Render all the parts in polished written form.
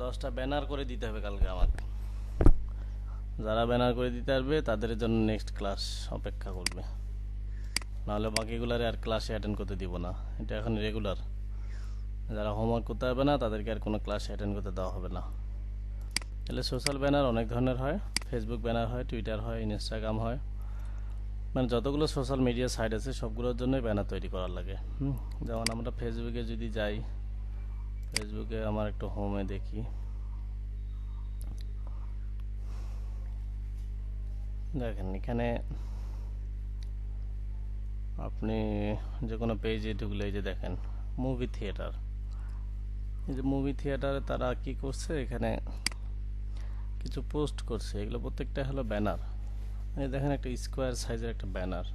10টা ব্যানার করে দিতে হবে কালকে আমাকে। যারা ব্যানার করে দিতে পারবে তাদের জন্য নেক্সট ক্লাস অপেক্ষা করবে, নাহলে বাকিগুলারে আর ক্লাসে অ্যাটেন্ড করতে দিব না। এটা এখন রেগুলার, যারা হোমওয়ার্ক করতে পারবে না তাদেরকে আর কোনো ক্লাসে অ্যাটেন্ড করতে দেওয়া হবে না। তাহলে সোশ্যাল ব্যানার অনেক ধরনের হয়, ফেসবুক ব্যানার হয়, টুইটার হয়, ইনস্টাগ্রাম হয়, মানে যতগুলো সোশ্যাল মিডিয়া সাইট আছে সবগুলোর জন্যই ব্যানার তৈরি করার লাগে। যেমন আমরা ফেসবুকে যদি যাই, ফেসবুকে আমার একটু হোমে দেখি, দেখেন এখানে আপনি যে কোনো পেজে ঢুকলে এই যে দেখেন মুভি থিয়েটার। এই যে মুভি থিয়েটারে তারা কি করছে, এখানে কিছু পোস্ট করছে, এগুলো প্রত্যেকটা হলো ব্যানার। এই দেখেন একটা স্কোয়ার সাইজের একটা ব্যানার,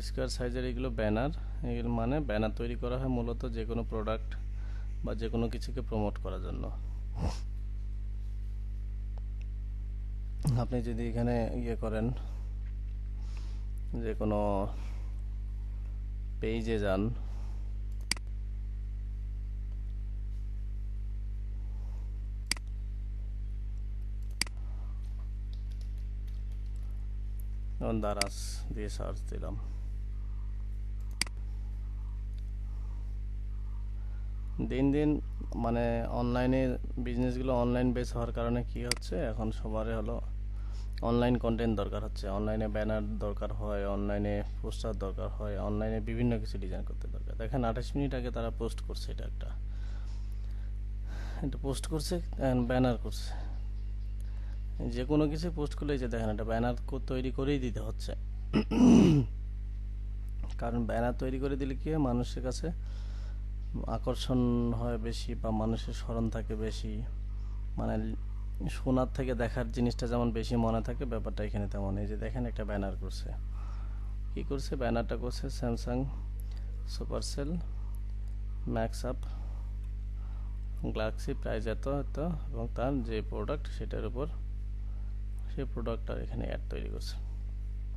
স্কোয়ার সাইজের এগুলো ব্যানার। এগুলো মানে ব্যানার তৈরি করা হয় মূলত যে কোনো প্রোডাক্ট বা যে কোনো কিছুকে প্রমোট করার জন্য। আপনি যদি এখানে ইয়ে করেন, যে কোনো পেজে যান, যেমন দারাজ দিয়ে সার্চ দিলাম, দিন দিন মানে অনলাইনে বিজনেসগুলো অনলাইন বেস হওয়ার কারণে কি হচ্ছে, এখন সবারই হলো অনলাইন কন্টেন্ট দরকার হচ্ছে, অনলাইনে ব্যানার দরকার হয়, অনলাইনে পোস্টার দরকার হয়, অনলাইনে বিভিন্ন কিছু ডিজাইন করতে দরকার। দেখেন 28 মিনিট আগে তারা পোস্ট করছে, এটা এটা পোস্ট করছে, ব্যানার করছে। যে কোনো কিছু পোস্ট করলে যে দেখেন এটা ব্যানার তৈরি করেই দিতে হচ্ছে। কারণ ব্যানার তৈরি করে দিলে কি হয়, মানুষের কাছে আকর্ষণ হয় বেশি, বা মানুষের স্মরণ থাকে বেশি, মানে শোনার থেকে দেখার জিনিসটা যেমন বেশি মনে থাকে, ব্যাপারটা এখানে তেমন। এই যে দেখেন একটা ব্যানার করছে, কি করছে, ব্যানারটা করছে Samsung Supercell max up Galaxy price এত এত, এবং তার যে প্রোডাক্ট সেটার উপর সেই প্রোডাক্টটার এখানে অ্যাড তৈরি করছে,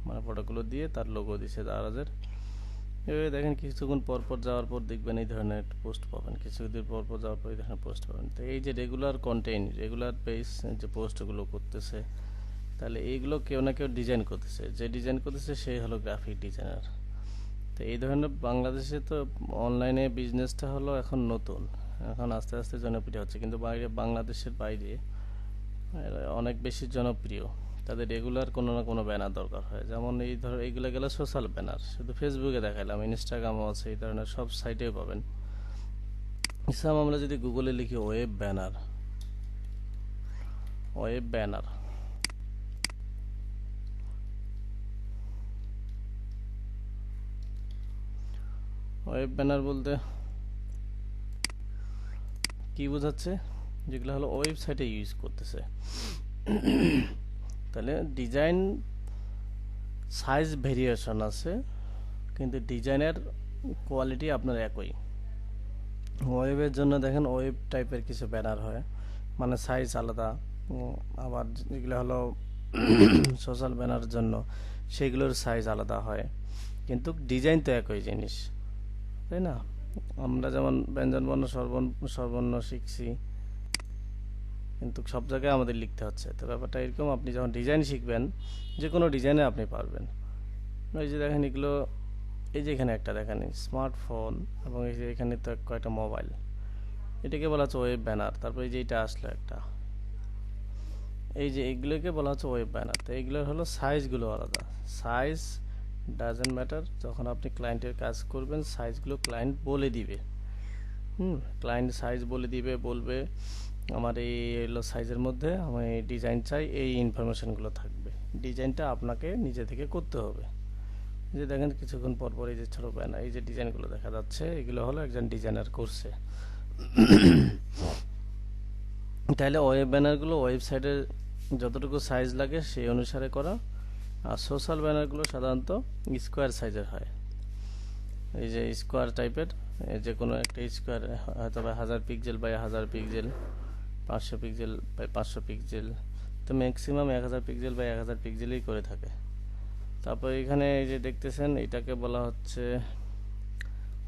মানে প্রোডাক্টগুলো দিয়ে তার লোগো দিছে দারাজের। এভাবে দেখেন কিছুক্ষণ পরপর যাওয়ার পর দেখবেন এই ধরনের পোস্ট পাবেন, কিছুদিন পরপর যাওয়ার পর এই ধরনের পোস্ট পাবেন। তো এই যে রেগুলার কন্টেন্ট, রেগুলার পেজ যে পোস্টগুলো করতেছে, তাহলে এইগুলো কেউ না কেউ ডিজাইন করতেছে, যে ডিজাইন করতেছে সেই হলো গ্রাফিক ডিজাইনার। তো এই ধরনের বাংলাদেশে তো অনলাইনে বিজনেসটা হলো এখন নতুন, এখন আস্তে আস্তে জনপ্রিয় হচ্ছে, কিন্তু বাইরে বাংলাদেশের বাইরে অনেক বেশি জনপ্রিয়। তাদের রেগুলার কোনো না কোনো ব্যানার দরকার হয়, যেমন এই ধর এইগুলো গেলে সোশ্যাল ব্যানার, শুধু ফেসবুকে দেখাইলাম, ইনস্টাগ্রামও আছে, এই ধরনের সব সাইটেও পাবেন। ইসলাম আমরা যদি গুগলে লিখি web banner, web banner, web banner বলতে কি বোঝাচ্ছে, যেগুলো হলো ওয়েবসাইটে ইউজ করতেছে। তাহলে ডিজাইন সাইজ ভেরিয়েশন আছে, কিন্তু ডিজাইনের কোয়ালিটি আপনার একই। ওয়েবের জন্য দেখেন ওয়েব টাইপের কিছু ব্যানার হয়, মানে সাইজ আলাদা। আবার যেগুলো হলো সোশ্যাল ব্যানার জন্য সেগুলোর সাইজ আলাদা হয়, কিন্তু ডিজাইন তো একই জিনিস, তাই না? আমরা যেমন ব্যঞ্জনবর্ণ স্বরবর্ণ শিখছি, কিন্তু সব জায়গায় আমাদের লিখতে হচ্ছে। তো ব্যাপারটা এরকম, আপনি যখন ডিজাইন শিখবেন যে কোনো ডিজাইনে আপনি পারবেন। এই যে দেখেন এগুলো, এই যে এখানে একটা দেখেন স্মার্টফোন, এবং এই যে এখানে তো কয়েকটা মোবাইল, এটাকে বলা হচ্ছে ওয়েব ব্যানার। তারপর এই যে এটা আসলো একটা, এই যে এইগুলোকে বলা হচ্ছে ওয়েব ব্যানার। তো এইগুলোর হলো সাইজগুলো আলাদা, সাইজ ডাজেন্ট ম্যাটার। যখন আপনি ক্লায়েন্টের কাজ করবেন সাইজগুলো ক্লায়েন্ট বলে দিবে, ক্লায়েন্ট সাইজ বলে দিবে, বলবে আমার এই হলো সাইজের মধ্যে আমি ডিজাইন চাই, এই ইনফরমেশনগুলো থাকবে, ডিজাইনটা আপনাকে নিজে থেকে করতে হবে। যে দেখেন কিছুক্ষণ পর পর এই যে ছোট ব্যানার, এই যে ডিজাইনগুলো দেখা যাচ্ছে, এগুলো হলো একজন ডিজাইনার করছে। তাহলে ওয়েব ব্যানারগুলো ওয়েবসাইটের যতটুকু সাইজ লাগে সেই অনুসারে করা, আর সোশ্যাল ব্যানারগুলো সাধারণত স্কোয়ার সাইজের হয়। এই যে স্কোয়ার টাইপের, যে কোনো একটা স্কোয়ার হয়তো বা 1000 pixel by 1000 pixel, 500 pixel by 500 pixel, তো ম্যাক্সিমাম 1000 পিক্সেল বাই 1000 পিক্সেলই করে থাকে। তারপর এখানে এই যে দেখতেছেন এটাকে বলা হচ্ছে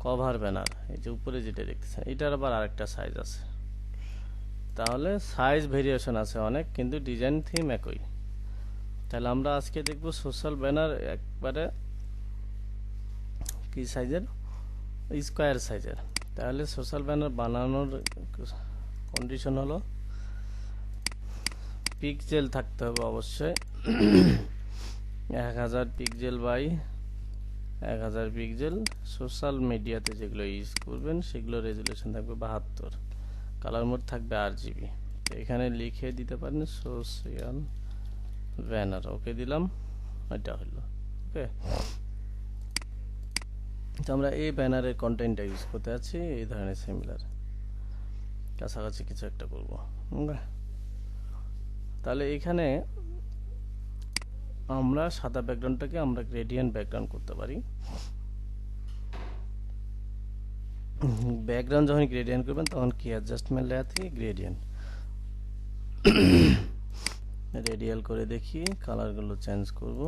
কভার ব্যানার, এই যে উপরে যেটা দেখতেছেন, এটার আবার আরেকটা সাইজ আছে। তাহলে সাইজ ভেরিয়েশন আছে অনেক, কিন্তু ডিজাইন থিম একই। তাহলে আমরা আজকে দেখব সোশ্যাল ব্যানার একবারে কি সাইজের, স্কোয়ার সাইজের। তাহলে সোশ্যাল ব্যানার বানানোর কন্ডিশন হলো পিক্সেল থাকতে হবে অবশ্যই 1000 পিক্সেল বাই 1000 পিক্সেল। সোশ্যাল মিডিয়াতে যেগুলো ইউজ করবেন সেগুলো রেজুলেশন থাকবে 72, কালার মোড থাকবে RGB। এখানে লিখে দিতে পারেন সোশ্যাল ব্যানার, ওকে দিলাম, এটা হলো ওকে। তো আমরা এই ব্যানারের কন্টেন্টটা ইউজ করতে যাচ্ছি এই ধরনের সিমিলার কাছাকাছি কিছু একটা করব। তাহলে এখানে আমরা সাদা ব্যাকগ্রাউন্ডটাকে আমরা গ্রেডিয়েন্ট ব্যাকগ্রাউন্ড করতে পারি। ব্যাকগ্রাউন্ড যখন গ্রেডিয়েন্ট করবেন তখন কি অ্যাডজাস্টমেন্ট লেয়ার থেকে গ্রেডিয়েন্ট রেডিয়াল করে দেখি, কালারগুলো চেঞ্জ করব।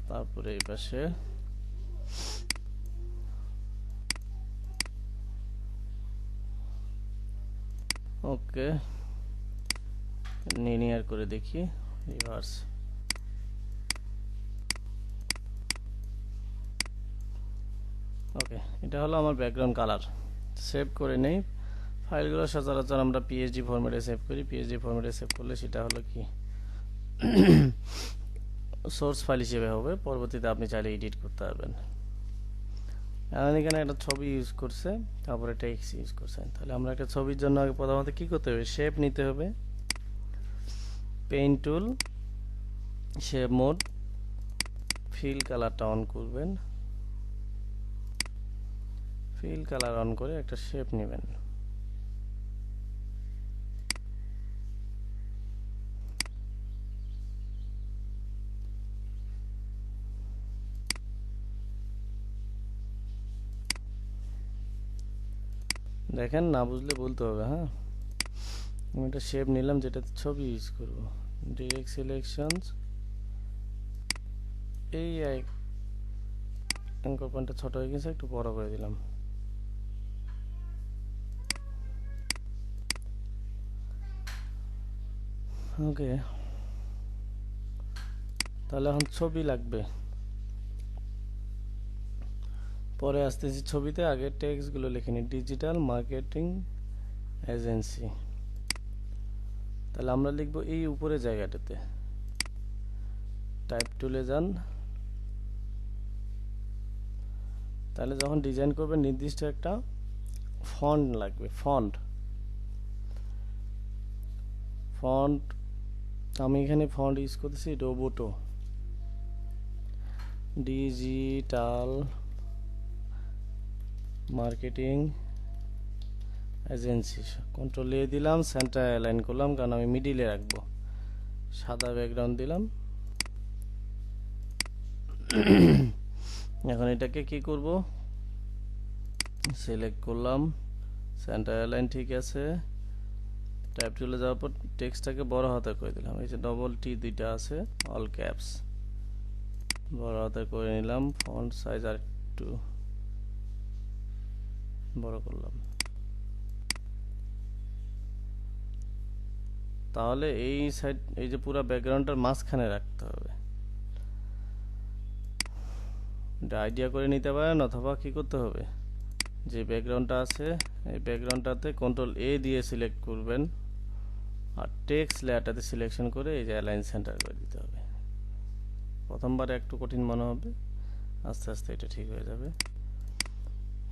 তারপরে এই পাশে ওকে লিনিয়ার করে দেখি, রিভার্স। ওকে, এটা হলো আমার ব্যাকগ্রাউন্ড কালার। সেভ করে নেই। ফাইলগুলো সচরাচর আমরা পিএসডি ফরম্যাটে সেভ করি। পিএসডি ফরম্যাটে সেভ করলে সেটা হলো কি সোর্স ফাইল হিসেবে হবে, পরবর্তীতে আপনি চাইলে এডিট করতে পারবেন। এখন এখানে একটা ছবি ইউজ করছে, তারপরে টেক্সট ইউজ করছেন। তাহলে আমরা একটা ছবির জন্য আগে প্রথমত কি করতে হবে, শেপ নিতে হবে, পেইন টুল, শেপ মোড, ফিল কালারটা অন করবেন, ফিল কালার অন করে একটা শেপ নেবেন। দেখেন, না বুঝলে বলতে হবে। হ্যাঁ, আমি একটা শেপ নিলাম যেটাতে ছবি ইউজ করব। ডিরেক্ট সিলেকশনস, এই অ্যাঙ্কর পয়েন্টটা ছোট হয়ে গেছে, একটু বড় করে দিলাম। ওকে, তাহলে এখন ছবি লাগবে। পরে আসতেছি ছবিতে, আগে টেক্সটগুলো লিখে নিই, ডিজিটাল মার্কেটিং এজেন্সি। তাহলে আমরা লিখব এই উপরে জায়গাটাতে, টাইপ টুলে যান। তাহলে যখন ডিজাইন করবেন নির্দিষ্ট একটা ফন্ট লাগবে, ফন্ট। আমি এখানে ফন্ট ইউজ করতেছি Roboto, digital marketing agency. Control A দিলাম, সেন্টার অ্যালাইন করলাম, কারণ আমি মিডিলে রাখবো। সাদা ব্যাকগ্রাউন্ড দিলাম। এখন এটাকে কি করব, সিলেক্ট করলাম, সেন্টার অ্যালাইন ঠিক আছে। টাইপ টুলে যাওয়ার পর টেক্সটটাকে বড় হাতে করে দিলাম। এই যে ডবল টি দুইটা আছে, অল ক্যাপস, বড় হাতে করে নিলাম। ফন্ট সাইজ আর একটু বড় করলাম। তাহলে এই সাইড, এই যে পুরো ব্যাকগ্রাউন্ডটার মাঝখানে রাখতে হবে। এটা আইডিয়া করে নিতে পারেন, অথবা কি করতে হবে, যে ব্যাকগ্রাউন্ডটা আছে এই ব্যাকগ্রাউন্ডটাতে কন্ট্রোল এ দিয়ে সিলেক্ট করবেন, আর টেক্সট লেয়ারটাতে সিলেকশন করে এই যে অ্যালাইন সেন্টার করে দিতে হবে। প্রথমবারে একটু কঠিন মনে হবে, আস্তে আস্তে এটা ঠিক হয়ে যাবে।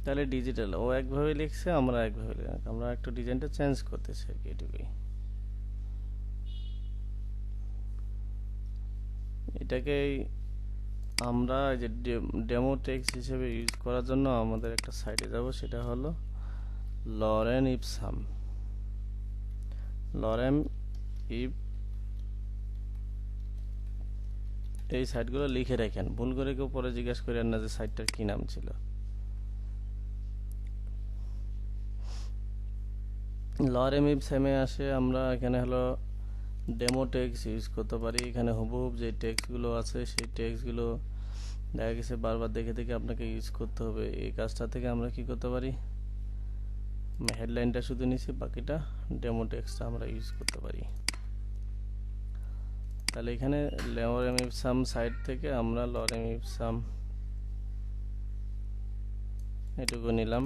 তাহলে ডিজিটাল ও একভাবে লিখছে, আমরা একভাবে লিখলাম, আমরা একটু ডিজাইনটা চেঞ্জ করতেছি আর কি, এটুকুই। এটাকে আমরা যে ডেমো টেক্সট হিসেবে ইউজ করার জন্য আমাদের একটা সাইটে যাব, সেটা হলো লরেন ইপসাম। লরেন ইপ, এই সাইটগুলো লিখে রাখেন, ভুল করে কেউ পরে জিজ্ঞেস করেন না যে সাইটটার কি নাম ছিল। লরেম ইপসেমে আসে আমরা এখানে হলো ডেমো টেক্সট ইউজ করতে পারি। এখানে হুবহুব যে টেক্সটগুলো আছে সেই টেক্সটগুলো দেখা গেছে বারবার দেখে দেখে আপনাকে ইউজ করতে হবে। এই কাজটা থেকে আমরা কি করতে পারি, হেডলাইনটা শুধু নিছি, বাকিটা ডেমো টেক্সটটা আমরা ইউজ করতে পারি। তাহলে এখানে লরেম ইপসাম সাইট থেকে আমরা লরেম ইপসাম এটুকু নিলাম।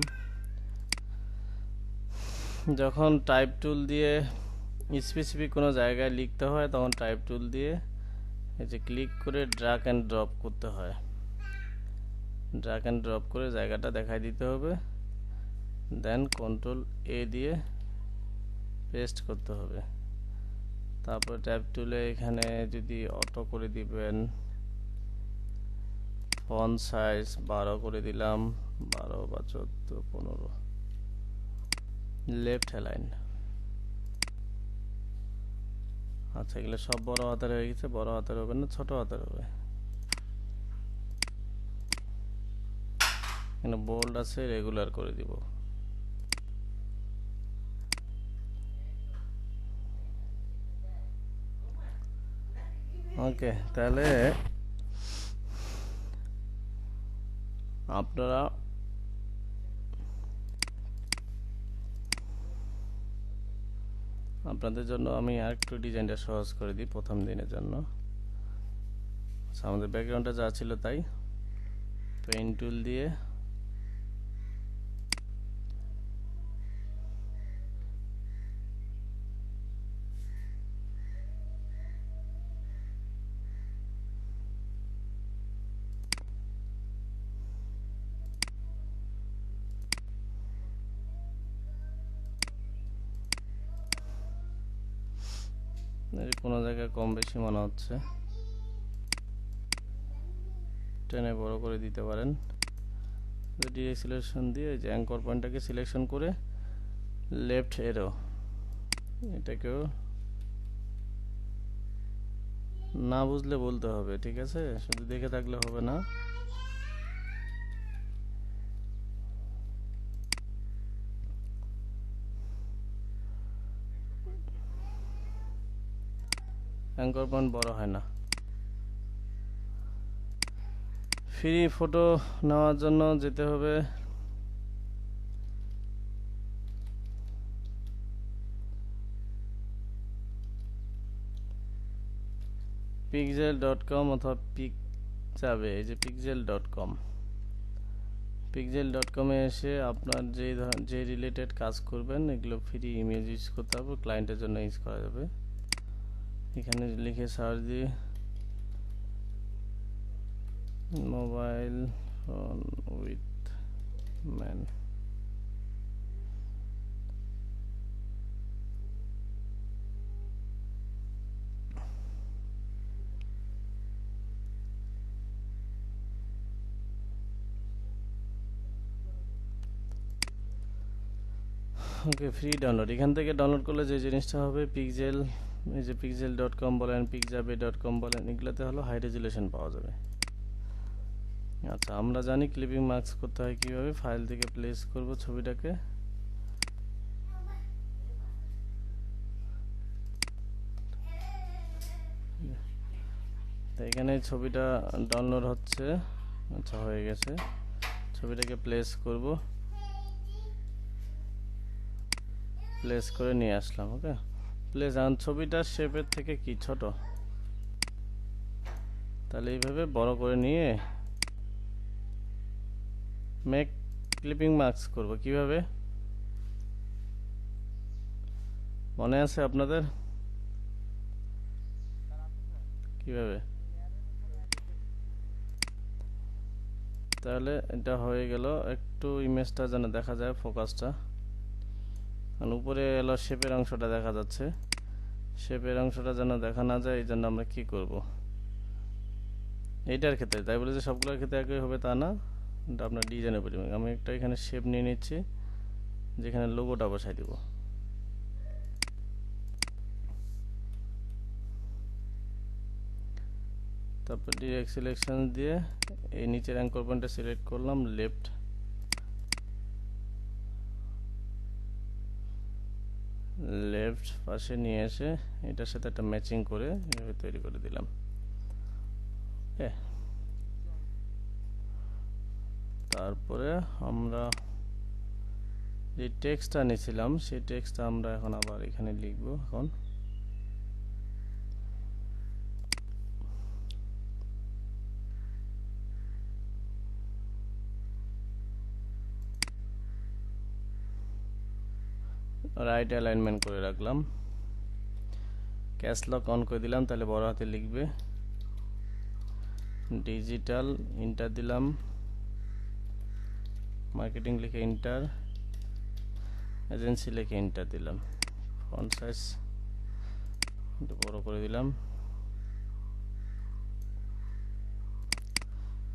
যখন টাইপ টুল দিয়ে স্পেসিফিক কোনো জায়গায় লিখতে হয় তখন টাইপ টুল দিয়ে এই যে ক্লিক করে ড্র্যাগ অ্যান্ড ড্রপ করতে হয়। ড্র্যাগ অ্যান্ড ড্রপ করে জায়গাটা দেখাই দিতে হবে, দেন কন্ট্রোল এ দিয়ে পেস্ট করতে হবে। তারপর ট্যাব টুলে এখানে যদি অটো করে দিবেন, ফন্ট সাইজ 12 করে দিলাম, 12 বা 14, 15। লেফট অ্যালাইন, আচ্ছা এগুলো সব বড় হাতের হয়ে গেছে। বড় হাতের হবে না, ছোট হাতের হবে। এখানে বোল্ড আছে, রেগুলার করে দিব। ওকে, তাহলে আপনারা আপনাদের জন্য আমি আরেকটু ডিজাইনটা সহজ করে দিই প্রথম দিনের জন্য। আমাদের ব্যাকগ্রাউন্ডটা যা ছিল তাই, পেইন্ট টুল দিয়ে কোনো জায়গায় কম বেশি মনে হচ্ছে, টেনে বড় করে দিতে পারেন। ডিরেক্ট সিলেকশন দিয়ে যে অ্যাঙ্কর পয়েন্টটাকে সিলেকশন করে লেফট এরো, এটাকেও না বুঝলে বলতে হবে, ঠিক আছে? শুধু দেখে থাকলে হবে না। অ্যাঙ্কর পয়েন্ট বড় হয় না। ফ্রি ফটো নেওয়ার জন্য যেতে হবে pixel.com অথবা যাবে, এই যে pixel.com। pixel.com এ এসে আপনার যে রিলেটেড কাজ করবেন এগুলো ফ্রি ইমেজ ইউজ করতে হবে, ক্লায়েন্টের জন্য ইউজ করা যাবে। এখানে লিখে সার্চ দিয়ে mobile phone with man, okay free download. এখান থেকে ডাউনলোড করলে যে জিনিসটা হবে, পিক্সেল, এই যে pixel.com বলেন, pixabay.com বলেন, এগুলোতে হলো হাই রেজুলেশন পাওয়া যাবে। আচ্ছা, আমরা জানি ক্লিপিং মার্কস করতে হয় কিভাবে। ফাইল থেকে প্লেস করব ছবিটাকে, এখানে ছবিটা ডাউনলোড হচ্ছে। আচ্ছা, হয়ে গেছে। ছবিটাকে প্লেস করব, প্লেস করে নিয়ে আসলাম। ওকে, প্লেস। আর ছবিটার শেপের থেকে কি ছোট, তাহলে এইভাবে বড় করে নিয়ে মেক ক্লিপিং মার্কস করব। কিভাবে মনে আছে আপনাদের? কিভাবে? তাহলে এটা হয়ে গেল। একটু ইমেজটা যেন দেখা যায়, ফোকাসটা, কারণ উপরে এলো শেপের অংশটা দেখা যাচ্ছে। শেপের অংশটা যেন দেখা না যায়, এই জন্য আমরা কি করব, এইটার ক্ষেত্রে, তাই বলে যে সবগুলোর ক্ষেত্রে একই হবে তা না, এটা আপনার ডিজাইনের পরিমাণ। আমি একটা এখানে শেপ নিয়ে নিচ্ছি, যেখানে লোগোটা বসাই দিব। তারপর ডিরেক্ট সিলেকশন দিয়ে এই নিচের অ্যাঙ্কর পয়েন্টটা সিলেক্ট করলাম, লেফট। লেফট পাশে নিয়ে এসে এটার সাথে একটা ম্যাচিং করে এভাবে তৈরি করে দিলাম। তারপরে আমরা যে টেক্সটটা নিয়েছিলাম সেই টেক্সটটা আমরা এখন আবার এখানে লিখব। এখন রাইট অ্যালাইনমেন্ট করে রাখলাম, ক্যাপস লক অন করে দিলাম, তাহলে বড় হাতে লিখবে। ডিজিটাল ইন্টার দিলাম, মার্কেটিং লিখে ইন্টার, এজেন্সি লিখে ইন্টার দিলাম। ফন্ট সাইজ একটু বড় করে দিলাম।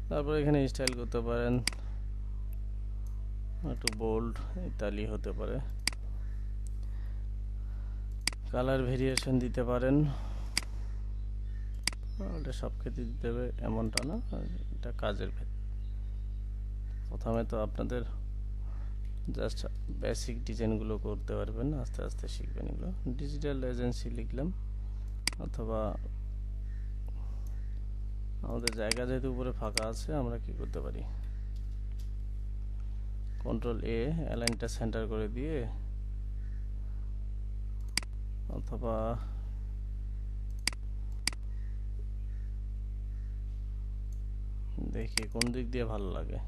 তারপর এখানে স্টাইল করতে পারেন, একটু বোল্ড ইতালি হতে পারে। কালার ভেরিয়েশন দিতে পারেন, এটা সব ক্ষেত্রে দিতে হবে এমনটা না, এটা কাজের ক্ষেত্রে। প্রথমে তো আপনাদের জাস্ট বেসিক ডিজাইনগুলো করতে পারবেন, আস্তে আস্তে শিখবেন এগুলো। ডিজিটাল এজেন্সি লিখলাম, অথবা আমাদের জায়গা যেহেতু উপরে ফাঁকা আছে আমরা কি করতে পারি, কন্ট্রোল এ অ্যালাইনটা সেন্টার করে দিয়ে, অথবা দেখি কোন দিক দিয়ে ভালো লাগে।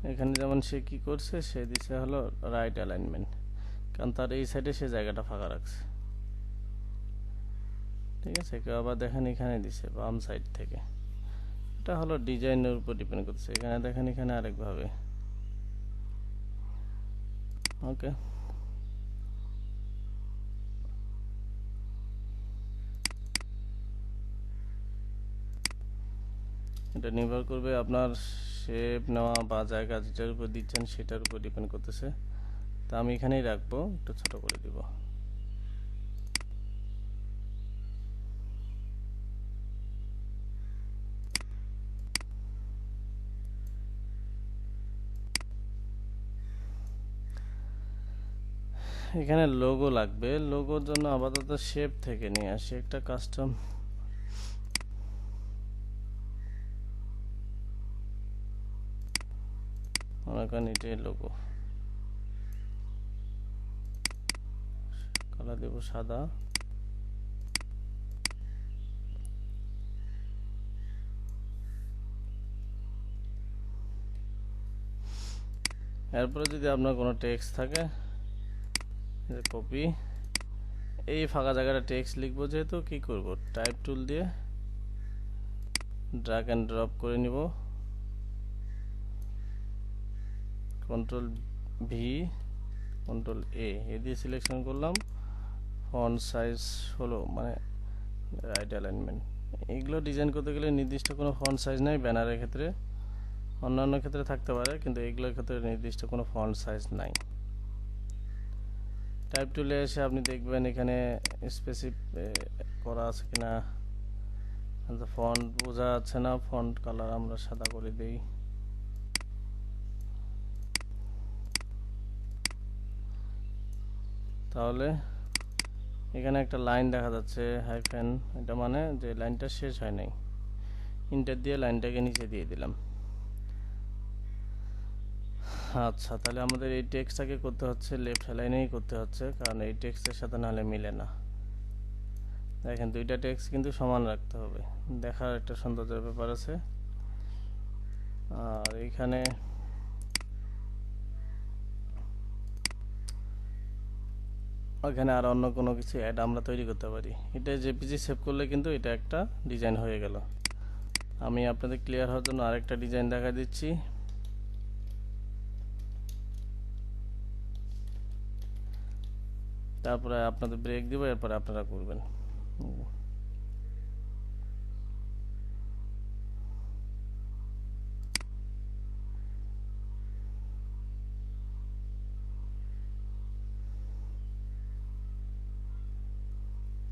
এখানে যেমন সে কি করছে, সে দিছে হলো রাইট অ্যালাইনমেন্ট, কারণ তার এই সাইডে সে জায়গাটা ফাঁকা রাখছে। ঠিক আছে, কেউ আবার দেখেন এখানে দিছে বাম সাইড থেকে, এটা হলো ডিজাইনের উপর ডিপেন্ড করছে। এখানে দেখেন এখানে আরেকভাবে। ওকে, এটা নির্ভর করবে আপনার শেপ নেওয়া বা জায়গা যেটার উপর দিচ্ছেন সেটার উপর ডিপেন্ড করতেছে। তা আমি এখানেই রাখবো, একটু ছোট করে দিব। এখানে লোগো লাগবে, লোগোর জন্য আপাতত শেপ থেকে নিয়ে আসি একটা কাস্টম। মনে করেন এটাই লোগো, কালার দেব সাদা। এরপরে যদি আপনার কোনো টেক্সট থাকে, কপি, এই ফাঁকা জায়গাটা টেক্সট লিখবো, যেহেতু কি করব, টাইপ টুল দিয়ে ড্র্যাগ এন্ড ড্রপ করে নিব, কন্ট্রোল ভি কন্ট্রোল এ দিয়ে সিলেকশন করলাম। ফন্ট সাইজ হলো মানে রাইট অ্যালাইনমেন্ট। এগুলো ডিজাইন করতে গেলে নির্দিষ্ট কোনো ফন্ট সাইজ নাই, ব্যানারের ক্ষেত্রে, অন্যান্য ক্ষেত্রে থাকতে পারে, কিন্তু এগুলোর ক্ষেত্রে নির্দিষ্ট কোনো ফন্ট সাইজ নাই। টাইপ টুলে এসে আপনি দেখবেন এখানে স্পেসিফিক করা আছে কিনা, ফন্ট বোঝা যাচ্ছে না, ফন্ট কালার আমরা সাদা করে দেই। তাহলে এখানে একটা লাইন দেখা যাচ্ছে হাইফেন, এটা মানে যে লাইনটা শেষ হয় নাই। ইন্টার দিয়ে লাইনটাকে নিচে দিয়ে দিলাম। আচ্ছা, তাহলে আমাদের এই টেক্সটটাকে করতে হচ্ছে লেফট লাইনেই করতে হচ্ছে, কারণ এই টেক্সটের সাথে নাহলে মিলে না। দেখেন দুইটা টেক্সট কিন্তু সমান রাখতে হবে, দেখার একটা সৌন্দর্যের ব্যাপার আছে। আর এখানে ওখানে আর অন্য কোনো কিছু অ্যাড আমরা তৈরি করতে পারি। এটা জেপিজি সেভ করলে কিন্তু এটা একটা ডিজাইন হয়ে গেল। আমি আপনাদের ক্লিয়ার হওয়ার জন্য আরেকটা ডিজাইন দেখা দিচ্ছি। তারপরে আপনাদের ব্রেক দিব, এরপরে আপনারা করবেন।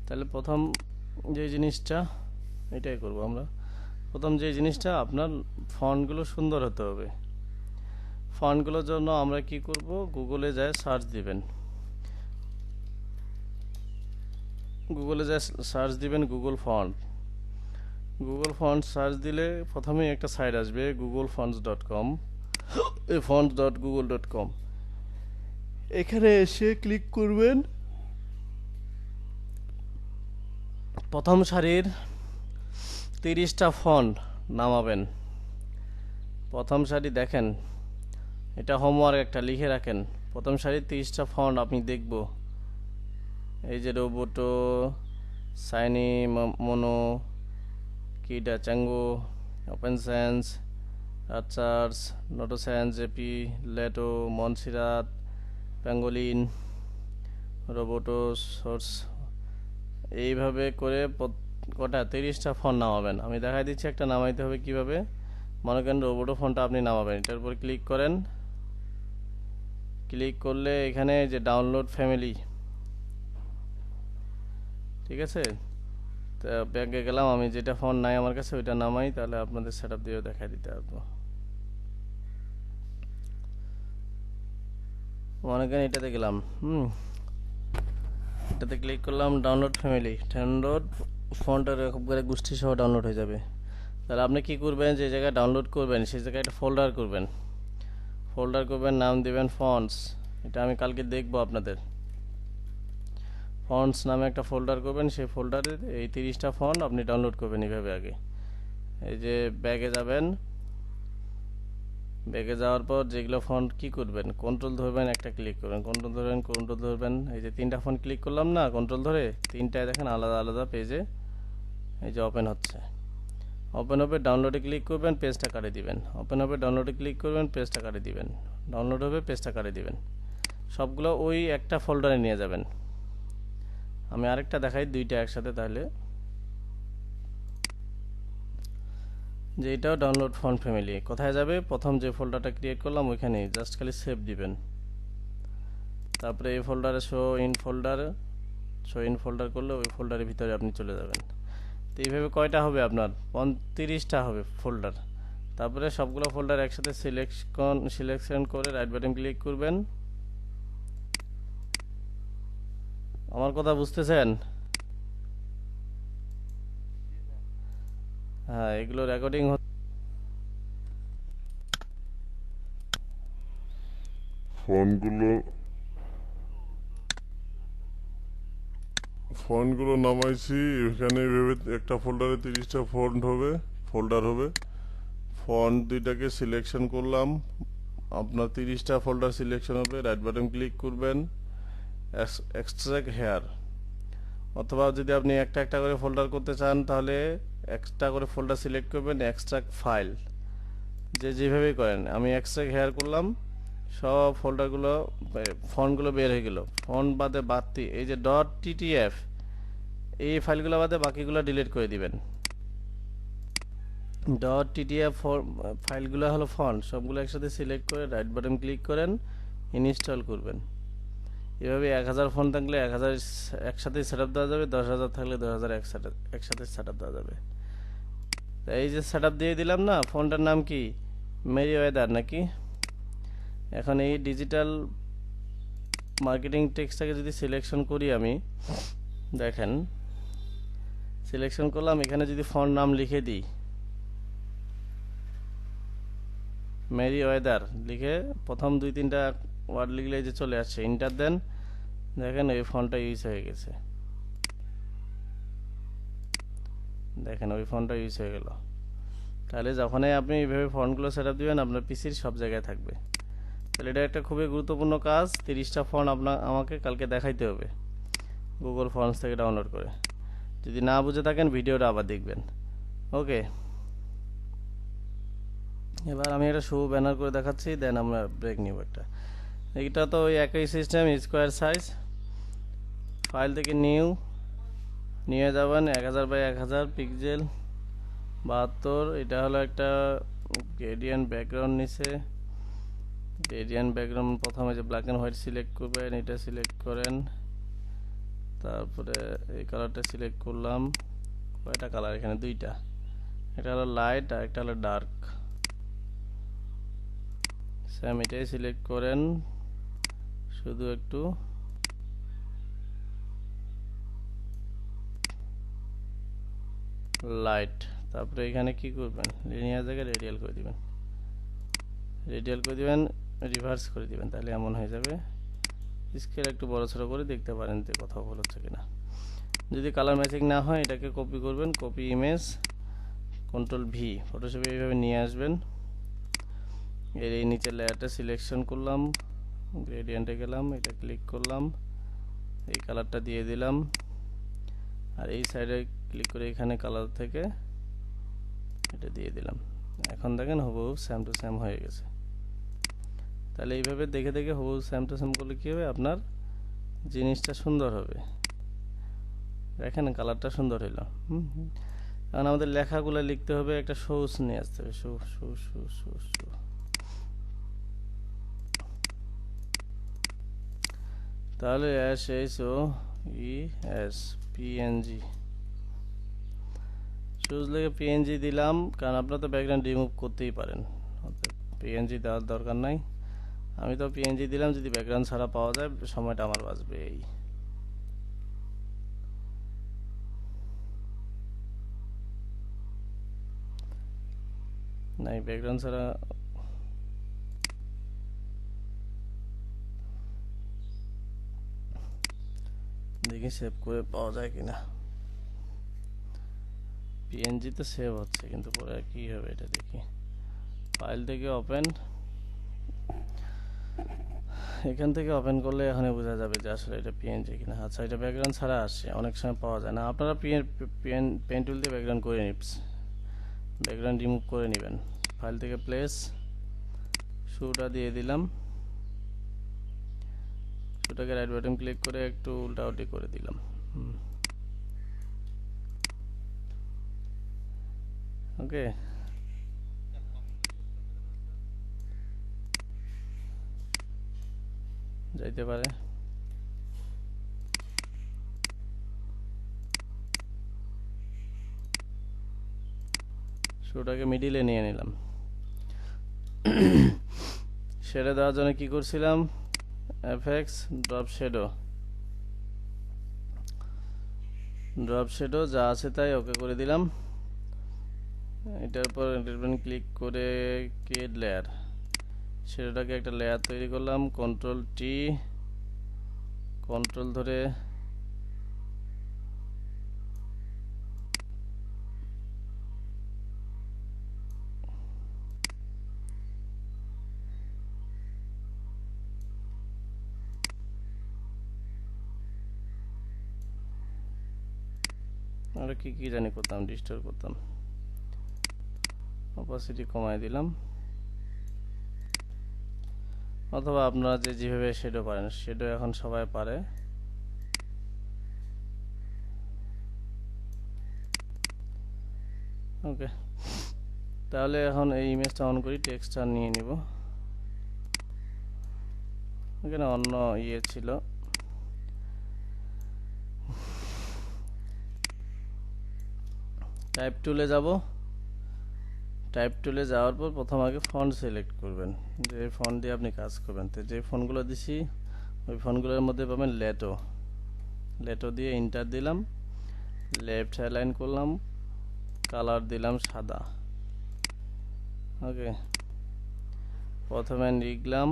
তাহলে প্রথম যে জিনিসটা এটাই করব আমরা, প্রথম যে জিনিসটা আপনার ফন্টগুলো সুন্দর হতে হবে। ফন্টগুলোর জন্য আমরা কি করব, গুগলে যায় সার্চ দিবেন। গুগলে যায় সার্চ দিবেন Google font. Google font search দিলে প্রথমেই একটা সাইট আসবে googlefonts.com, এই fonts.google.com। এখানে এসে ক্লিক করবেন, প্রথম সারির 30টা ফন্ট নামাবেন। প্রথম সারি দেখেন, এটা হোমওয়ার্ক একটা লিখে রাখেন। প্রথম সারির 30টা ফন্ট আপনি দেখব। এই যে Roboto, Shiny, Mono, Kida, Chango, Open Sans, Achars, Noto Sans, JP, Lato, Montserrat, Pangolin, Roboto, Source, এইভাবে করে কটা 30টা ফন্ট নামাবেন। আমি দেখাই দিচ্ছি একটা নামাইতে হবে কিভাবে। মনে করেন রোবোটো ফন্টটা আপনি নামাবেন, এটার উপর ক্লিক করেন। ক্লিক করলে এখানে যে ডাউনলোড ফ্যামিলি, ঠিক আছে, তা ব্যাগে গেলাম। আমি যেটা ফন্ট নাই আমার কাছে ওইটা নামাই, তাহলে আপনাদের সেটআপ দিয়েও দেখাই দিতে পারবো। মনে করেন এটাতে গেলাম, এটাতে ক্লিক করলাম, ডাউনলোড ফ্যামিলি, ডাউনলোড ফন্টের একবারে গোষ্ঠী সহ ডাউনলোড হয়ে যাবে। তাহলে আপনি কি করবেন, যে জায়গায় ডাউনলোড করবেন সেই জায়গায় একটা ফোল্ডার করবেন। ফোল্ডার করবেন, নাম দিবেন ফন্টস। এটা আমি কালকে দেখবো আপনাদের। ফন্টস নামে একটা ফোল্ডার করবেন, সেই ফোল্ডারে এই 30টা ফন্ট আপনি ডাউনলোড করবেন এইভাবে। আগে এই যে ব্যাগে যাবেন, ব্যাগে যাওয়ার পর যেগুলো ফন্ট কি করবেন, কন্ট্রোল ধরবেন, একটা ক্লিক করবেন, কন্ট্রোল ধরবেন, কন্ট্রোল ধরবেন। এই যে 3টা ফন্ট ক্লিক করলাম না কন্ট্রোল ধরে, 3টায় দেখেন আলাদা আলাদা পেজে এই যে ওপেন হচ্ছে। ওপেন হবে, ডাউনলোডে ক্লিক করবেন, পেজটা কাটে দিবেন। ওপেন হবে, ডাউনলোডে ক্লিক করবেন, পেজটা কাটে দিবেন। ডাউনলোড হবে, পেজটা কাটে দিবেন। সবগুলো ওই একটা ফোল্ডারে নিয়ে যাবেন। আমি আরেকটা দেখাই, দুইটা একসাথে, তাহলে যে এটাও ডাউনলোড ফন্ট ফ্যামিলি। কোথায় যাবে, প্রথম যে ফোল্ডারটা ক্রিয়েট করলাম ওইখানে জাস্ট খালি সেভ দিবেন। তারপরে এই ফোল্ডারে শো ইন ফোল্ডার করলে ওই ফোল্ডারের ভিতরে আপনি চলে যাবেন। তো এইভাবে কয়টা হবে আপনার, 30টা হবে ফোল্ডার। তারপরে সবগুলো ফোল্ডার একসাথে সিলেকশন করে রাইট বাটন ক্লিক করবেন। আমার কথা বুঝতেছেন? হ্যাঁ, এগুলো রেকর্ডিং ফন্টগুলো ফন্টগুলো নামাইছি এখানে। ভেবে একটা ফোল্ডারে 30টা ফোল্ডার হবে। ফন্ট দুইটাকে সিলেকশন করলাম, আপনার 30টা ফোল্ডার সিলেকশন হবে। রাইট বাটন ক্লিক করবেন, এক্সট্রাক্ট হেয়ার, অথবা যদি আপনি একটা একটা করে ফোল্ডার করতে চান তাহলে একটা করে ফোল্ডার সিলেক্ট করবেন, এক্সট্রাক্ট ফাইল, যেভাবেই করেন। আমি এক্সট্রাক্ট হেয়ার করলাম, সব ফোল্ডারগুলো ফন্টগুলো বের হয়ে গেল। ফন্ট বাদে বাড়তি এই যে .ttf, এই ফাইলগুলো বাদে বাকিগুলো ডিলিট করে দিবেন। .ttf ফাইলগুলো হলো ফন্ট, সবগুলো একসাথে সিলেক্ট করে রাইট বাটন ক্লিক করেন, ইনস্টল করবেন। এভাবে 1000 ফন্ট থাকলে 1000 একসাথে সেটআপ দেওয়া যাবে, 10,000 থাকলে 10,000 একসাথে সেটআপ দেওয়া যাবে। এই যে সেটআপ দিয়ে দিলাম না, ফন্টের নাম কি, মেরি ওয়েদার নাকি। এখন এই ডিজিটাল মার্কেটিং টেক্সটটাকে যদি সিলেকশন করি আমি, দেখেন সিলেকশন করলাম, এখানে যদি ফন্ট নাম লিখে দিই মেরি ওয়েদার লিখে, প্রথম 2-3টা ওয়ার্ড লিখলে যে চলে আসছে, ইন্টার দেন, দেখেন ওই ফন্টটা ইউজ হয়ে গেছে। দেখেন ওই ফন্টটা ইউজ হয়ে গেল। তাহলে যখনই আপনি এইভাবে ফন্টগুলো সেটআপ দিবেন আপনার পিসির সব জায়গায় থাকবে। তাহলে এটা একটা খুবই গুরুত্বপূর্ণ কাজ। 30টা ফন্ট আমাকে কালকে দেখাইতে হবে গুগল ফন্টস থেকে ডাউনলোড করে। যদি না বুঝে থাকেন ভিডিওটা আবার দেখবেন। ওকে, এবার আমি একটা শো ব্যানার করে দেখাচ্ছি, দেন আমরা ব্রেক নিব একটা। এটা তো ওই একই সিস্টেম, স্কোয়ার সাইজ। ফাইল থেকে নিয়ে যাবেন 1000x1000 পিক্সেল 72। এটা হলো একটা গ্রেডিয়েন্ট ব্যাকগ্রাউন্ড নিচে, গ্রেডিয়েন্ট ব্যাকগ্রাউন্ড প্রথমে যে ব্ল্যাক অ্যান্ড হোয়াইট সিলেক্ট করবেন, এটা সিলেক্ট করেন। তারপরে এই কালারটা সিলেক্ট করলাম, কয়টা কালার এখানে, 2টা। এটা হলো লাইট আর একটা হলো ডার্ক। সেম এটাই সিলেক্ট করেন, শুধু একটু লাইট, তারপরে এখানে কি করবেন, লিনিয়ার জায়গায় রেডিয়াল করে দিবেন, রিভার্স করে দিবেন, তাহলে এমন হয়ে যাবে। স্কেল একটু বড় ছোট করে দেখতে পারেন যে কথা ভুল হচ্ছে কিনা। যদি কালার ম্যাচিং না হয় এটাকে কপি করবেন, কপি ইমেজ, কন্ট্রোল ভি, ফটোশপে এইভাবে নিয়ে আসবেন। এর এই নিচের লেয়ারটা সিলেকশন করলাম, গ্রেডিয়েন্টে গেলাম, এটা ক্লিক করলাম, এই কালারটা দিয়ে দিলাম, আর এই সাইডে ক্লিক করে এখানে কালার থেকে এটা দিয়ে দিলাম। এখন দেখেন হুবহু সেম টু সেম হয়ে গেছে। তাহলে এইভাবে দেখে দেখে হুবহু সেম টু সেম করলে কী হবে, আপনার জিনিসটা সুন্দর হবে। দেখেন কালারটা সুন্দর হইল। এখন আমাদের লেখাগুলো লিখতে হবে, একটা সৌস নিয়ে আসতে হবে, show show show show show. তাহলে SHOES শুজ লেগে PNG দিলাম, কারণ আপনারা তো ব্যাকগ্রাউন্ড রিমুভ করতেই পারেন, PNG দেওয়ার দরকার নাই। আমি তো PNG দিলাম, যদি ব্যাকগ্রাউন্ড ছাড়া পাওয়া যায় সময়টা আমার বাঁচবে। এই নাই, ব্যাকগ্রাউন্ড ছাড়া দেখি সেভ করে পাওয়া যায় কিনা। PNG তো সেভ হচ্ছে, কিন্তু পরে কি হবে এটা দেখি। ফাইল থেকে ওপেন, এখান থেকে ওপেন করলে এখানে বোঝা যাবে যে আসলে এটা PNG কিনা। আচ্ছা, এটা ব্যাকগ্রাউন্ড ছাড়া আসছে, অনেক সময় পাওয়া যায় না। আপনারা পেন টুল দিয়ে ব্যাকগ্রাউন্ড করে ব্যাকগ্রাউন্ড রিমুভ করে নেবেন। ফাইল থেকে প্লেস, শুটা দিয়ে দিলাম, শুটাকে রাইট বাটন ক্লিক করে একটু উল্টাউল্টি করে দিলাম। ওকে, যাইতে পারে। শুটাকে মিডিলে নিয়ে নিলাম। শেডে দেওয়ার জন্য কি করছিলাম, এফএক্স ড্রপ শ্যাডো যা আছে তাই ওকে করে দিলাম। এটার উপর ক্লিক করে ক্রিয়েট লেয়ার, সেটাকে একটা লেয়ার তৈরি করলাম, কন্ট্রোল টি, কন্ট্রোল ধরে আমরা কি জানি করতাম, ডিস্টোর করতাম, অপাসিটি কমায় দিলাম। অথবা আপনারা যেভাবে শেডো পারেন, শেডো এখন সবাই পারে। ওকে, তাহলে এখন এই ইমেজটা অন করি, টেক্সটটা নিয়ে নিব। এখানে অন্য ইয়ে ছিল, টাইপ টুলে যাব। টাইপ টুলে যাওয়ার পর প্রথম আগে ফন্ট সিলেক্ট করবেন, যে ফন্ট দিয়ে আপনি কাজ করবেন। তো যে ফন্টগুলো দিছি ওই ফন্টগুলোর মধ্যে পাবেন লেটো দিয়ে ইন্টার দিলাম, লেফট অ্যালাইন করলাম, কালার দিলাম সাদা। ওকে, প্রথমে লিখলাম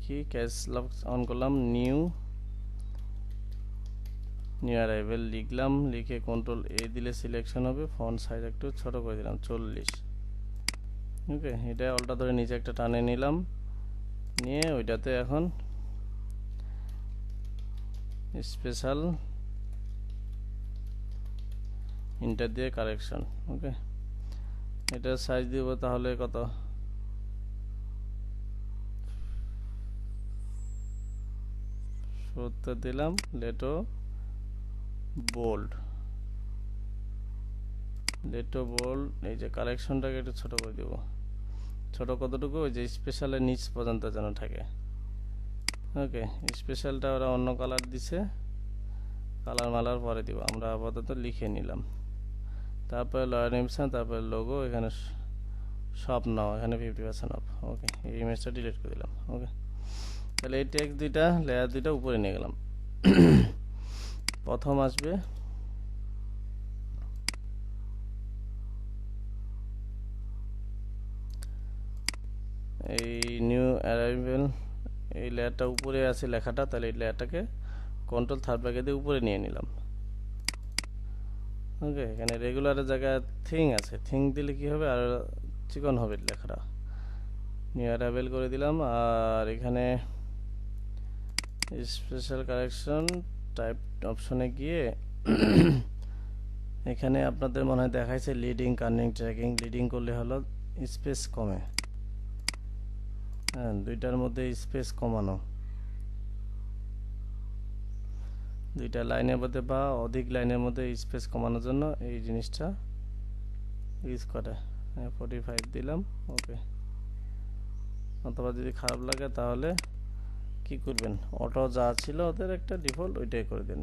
কি ক্যাশ লক অন করলাম, নিউ অ্যারাইভেল লিখলাম, লিখে কন্ট্রোল এ দিলে সিলেকশন হবে। ফন্ট সাইজ একটু ছোট করে দিলাম 40। ওকে, এটা অল্টা ধরে নিচে একটা টানে নিলাম, নিয়ে ওইটাতে এখন স্পেশাল ইন্টার দিয়ে কারেকশন। ওকে, এটার সাইজ দিব তাহলে কত, 70 দিলাম। লেটো বোল্ড, এই যে কালেকশনটাকে একটু ছোট করে দেব। ছোট কতটুকু, ওই যে স্পেশালের নিচ পর্যন্ত যেন থাকে। ওকে, স্পেশালটা ওরা অন্য কালার দিছে, কালার মালার পরে দিব, আমরা আপাতত লিখে নিলাম। তারপরে লয়ার নিমসান, তারপরে লোগো, এখানে সব নাও, এখানে 50% অফ। ওকে, এই ইমেজটা ডিলিট করে দিলাম। ওকে, তাহলে এই টেক্সট দুইটা, লেয়ার দুইটা উপরে নিয়ে গেলাম। প্রথম আসবে এই নিউ অ্যারাইভেল, এই লেয়ারটা উপরে আছে লেখাটা, তাহলে এই লেয়ারটাকে কন্ট্রোল থার্ড ব্র্যাকেট দিয়ে উপরে নিয়ে নিলাম। ওকে, এখানে রেগুলারের জায়গায় থিং আছে, থিং দিলে কি হবে, আর চিকন হবে লেখাটা। নিউ অ্যারাইভেল করে দিলাম। আর এখানে স্পেশাল কারেকশন টাইপ অপশনে গিয়ে এখানে আপনাদের মনে হয় দেখাইছে লিডিং, কার্নিং, ট্র্যাকিং। লিডিং করলে হলো স্পেস কমে, হ্যাঁ, দুইটার মধ্যে স্পেস কমানো, দুইটা লাইনের মধ্যে বা অধিক লাইনের মধ্যে স্পেস কমানোর জন্য এই জিনিসটা ইউজ করে। 45 দিলাম। ওকে, অথবা যদি খারাপ লাগে তাহলে কি করবেন, অটো যা ছিল ওদের একটা ডিফল্ট ওইটাই করে দিন।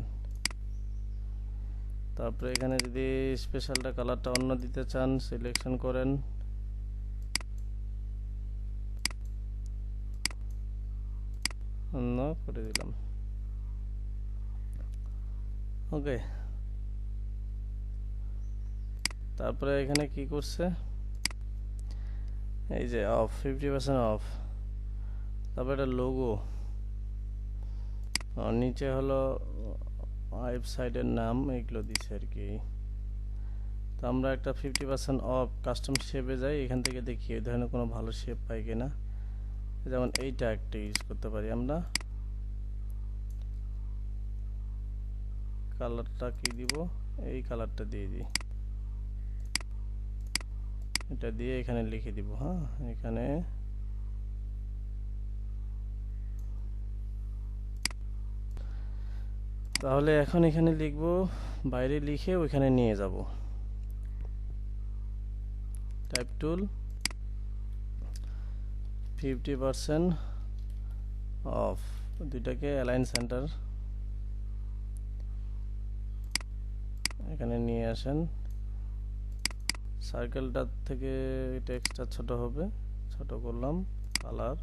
তারপরে এখানে যদি স্পেশালটা কালারটা অন্য দিতে চান সিলেকশন করেন, অন্য করে দিলাম। ওকে, তারপরে এখানে কি করছে, এই যে অফ, 50% অফ। তারপরে একটা লোগো, আর নিচে হলো ওয়েবসাইটের নাম, এগুলো দিছে আর কি। তো আমরা একটা 50% অফ কাস্টম শেপে যাই, এখান থেকে দেখি এই ধরনের কোনো ভালো শেপ পাই কিনা। যেমন এইটা একটা ইউজ করতে পারি আমরা। কালারটা কি দিব, এই কালারটা দিয়ে দিই, এটা দিয়ে এখানে লিখে দিব। হ্যাঁ, এখানে তাহলে এখন এখানে লিখব, বাইরে লিখে ওইখানে নিয়ে যাব। টাইপ টুল, 50% অফ, দুইটাকে অ্যালাইন সেন্টার এখানে নিয়ে আসেন। সার্কেলটা থেকে টেক্সটটা ছোট হবে, ছোট করলাম, কালার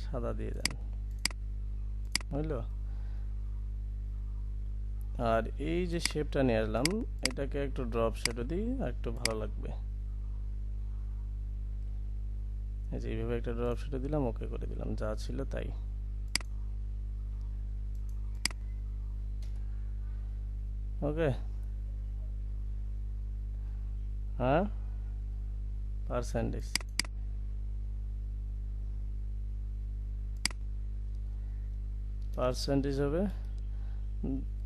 সাদা দিয়ে দেন, বুঝল। আর এই যে শেপটা নিয়ে আসলাম, এটাকে একটু ড্রপ শেডও দিই, আর একটু ভালো লাগবে। এই যে এইভাবে একটা ড্রপ শেডও দিলাম, ওকে করে দিলাম, যা ছিল তাই। ওকে, হ্যাঁ, পার্সেন্টেজ হবে।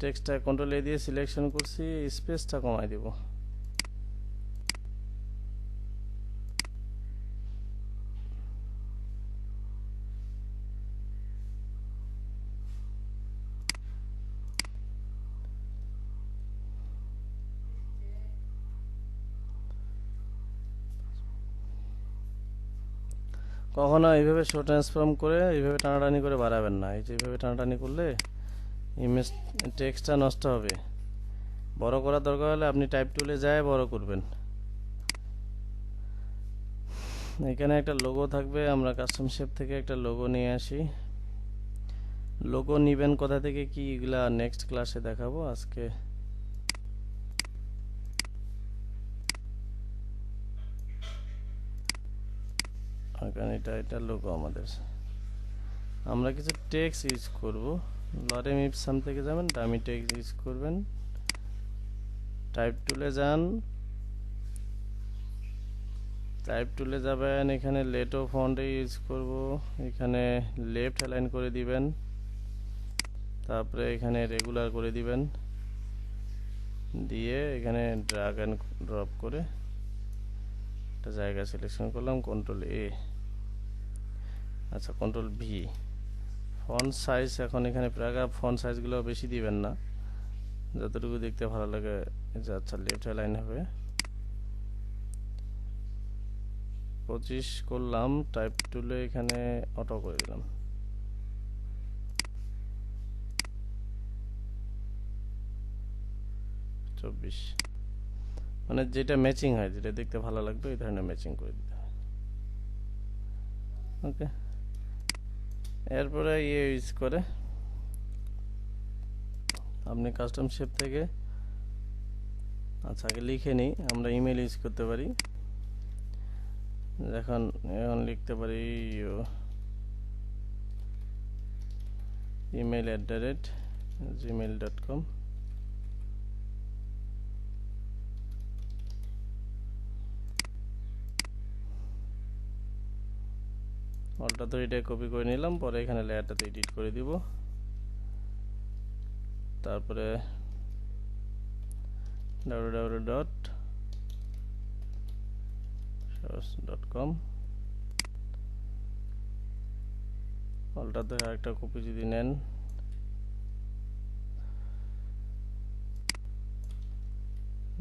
টেক্সটটা কন্ট্রোল এ দিয়ে সিলেকশন করছি, স্পেসটা কমাই দিব। কখনো এইভাবে শো ট্রান্সফর্ম করে এইভাবে টানাটানি করে বাড়াবেন না। এই যে এইভাবে টানাটানি করলে ইমেজ টেক্সটটা নষ্ট হবে। বড় করার দরকার হলে আপনি টাইপ টুলে যায় বড় করবেন। এখানে একটা লোগো থাকবে, আমরা কাস্টম শেপ থেকে একটা লোগো নিয়ে আসি। লোগো নিবেন কোথা থেকে কি, এগুলা নেক্সট ক্লাসে দেখাবো। আজকে এখানে এটা লোগো আমাদের। আমরা কিছু টেক্সট ইউজ করব। লরেম ইপসাম থেকে যাবেন, ডামি টেক্সট ইউজ করবেন, টাইপ টুলে যান, টাইপ টুলে যাবেন, এখানে লেটো ফন্টে ইউজ করব, এখানে লেফট অ্যালাইন করে দিবেন, তারপরে এখানে রেগুলার করে দিবেন, দিয়ে এখানে ড্র্যাগ এন্ড ড্রপ করে একটা জায়গা সিলেকশন করলাম, কন্ট্রোল এ, আচ্ছা কন্ট্রোল ভি। ফন্ট সাইজ এখন এখানে প্যারাগ্রাফ ফন্ট সাইজগুলো বেশি দিবেন না, যতটুকু দেখতে ভালো লাগে। আচ্ছা, লেফট অ্যালাইন হবে, 25 করলাম, টাইপ টুলে এখানে অটো করে দিলাম। মানে যেটা ম্যাচিং হয়, যেটা দেখতে ভালো লাগবে এই ধরনের ম্যাচিং করে দিতে হবে। ওকে, এরপরে ইউজ করে আপনি কাস্টম শেপ থেকে, আচ্ছা আগে লিখে নিই, আমরা ইমেল ইউজ করতে পারি। এখন লিখতে পারি email@gmail.com। অলটা তো এটা কপি করে নিলাম, পরে এখানে লেয়ারটাতে এডিট করে দিব। তারপরে www.source.com, অলটাতে আরেকটা কপি যদি নেন,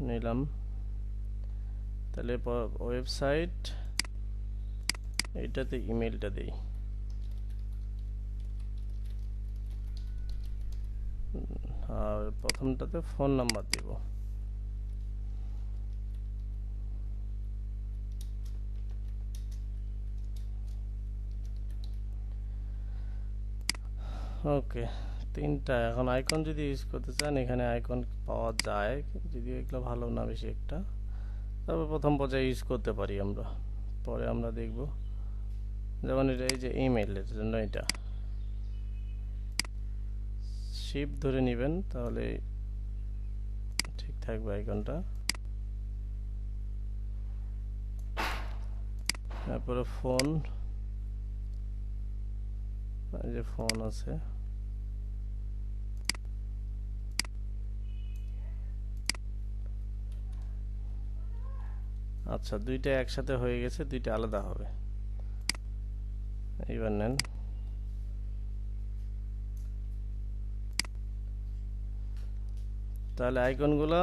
নিলাম, তাহলে ওয়েবসাইট এইটাতে ইমেলটা দেই। আর প্রথমটাতে ফোন নাম্বার দিব। ওকে, তিনটা। এখন আইকন যদি ইউজ করতে চান, এখানে আইকন পাওয়া যায়, যদিও এগুলো ভালো না বেশি একটা। তবে প্রথম পর্যায়ে ইউজ করতে পারি আমরা, পরে আমরা দেখব। যেমন এটা, এই যে ইমেইলের জন্য এটা শিফট ধরে নেবেন, তাহলে ঠিক থাকবে আইকনটা। তারপরে ফোন, এই যে ফোন আছে, আচ্ছা দুইটা একসাথে হয়ে গেছে, দুইটা আলাদা হবে। এইবার নেন, তাহলে আইকনগুলো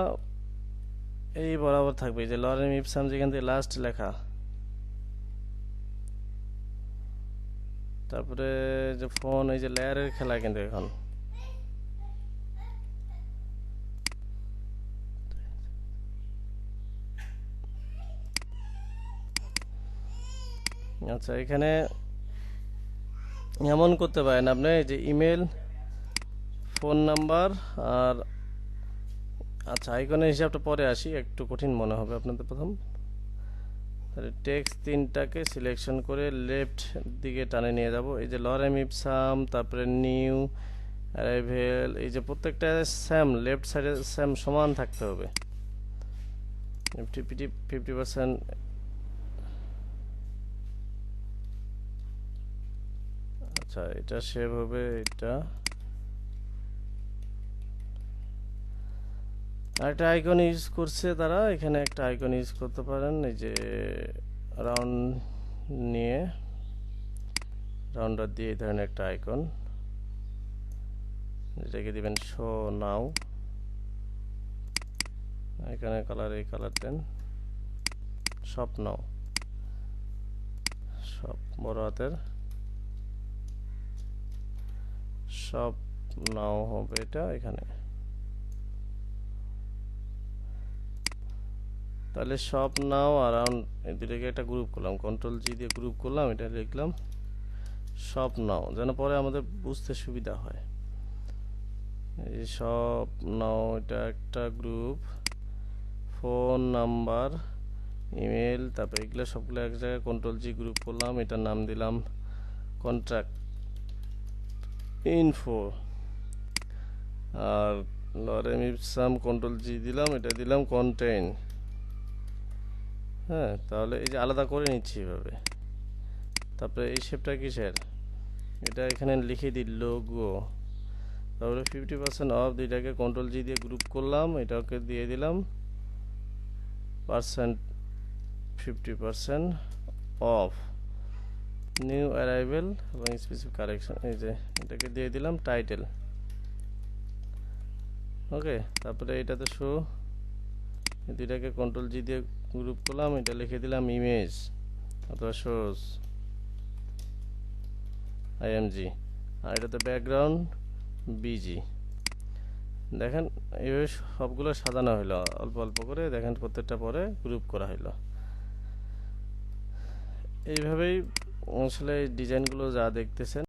এই বরাবর থাকবে, যে লরেম ইপসাম যেখান থেকে লাস্ট লেখা, তারপরে যে ফোন, এই যে লেয়ারের খেলা কিন্তু এখন। আচ্ছা, এখানে এমন করতে পারেন আপনি, এই যে ইমেল, ফোন নাম্বার আর, আচ্ছা আইকনের হিসাবটা পরে আসি, একটু কঠিন মনে হবে আপনাদের প্রথম। তাহলে টেক্সট তিনটাকে সিলেকশন করে লেফট দিকে টানে নিয়ে যাব। এই যে লরেম ইপসাম, তারপরে নিউ অ্যারাইভেল, এই যে প্রত্যেকটা স্যাম লেফট সাইডে স্যাম সমান থাকতে হবে, 50%। আচ্ছা, এটা সেভ হবে। এটা আরেকটা আইকন ইউজ করছে তারা, এখানে একটা আইকন ইউজ করতে পারেন, এই যে রাউন্ড নিয়ে রাউন্ডার দিয়ে এই ধরনের একটা আইকন, যেটাকে দিবেন শো নাও। এখানে কালার, এই কালার দেন, শপ নাও, সব বড় হাতের, শপ নাও হবে এটা এখানে। তাহলে শপ নাও আর রাউন্ড, এই দুটোকে একটা গ্রুপ করলাম, কন্ট্রোল জি দিয়ে গ্রুপ করলাম, এটা লিখলাম শপ নাও, যেন পরে আমাদের বুঝতে সুবিধা হয়। এই শপ নাও, এটা একটা গ্রুপ, ফোন নাম্বার, ইমেল, তারপর এগুলো সবগুলো এক জায়গায় কন্ট্রোল জি গ্রুপ করলাম, এটার নাম দিলাম কন্ট্রাক্ট ইনফো। আর লরেম ইপসাম কন্ট্রোল জি দিলাম, এটা দিলাম কন্টেইন। হ্যাঁ, তাহলে এই যে আলাদা করে নিচ্ছি এভাবে। তারপরে এই শেপটা কিসের, এটা এখানে লিখে দিই লোগো। তারপরে 50% অফ, দুইটাকে কন্ট্রোল জি দিয়ে গ্রুপ করলাম, এটাকে দিয়ে দিলাম পার্সেন্ট, 50% অফ, নিউ অ্যারাইভেল এবং স্পেসিফিক কারেকশন, এই যে এটাকে দিয়ে দিলাম টাইটেল। ওকে, তারপরে এটাতে শো, এই দুইটাকে কন্ট্রোল জি দিয়ে গ্রুপ করলাম, এটা লিখে দিলাম ইমেজ অথবা শোজ আইএমজি, আর এটাতে ব্যাকগ্রাউন্ড বিজি। দেখেন এইভাবে সবগুলো সাজানো হলো অল্প অল্প করে, দেখেন প্রত্যেকটা পরে গ্রুপ করা হলো। এইভাবেই আসলে ডিজাইনগুলো যা দেখতেছেন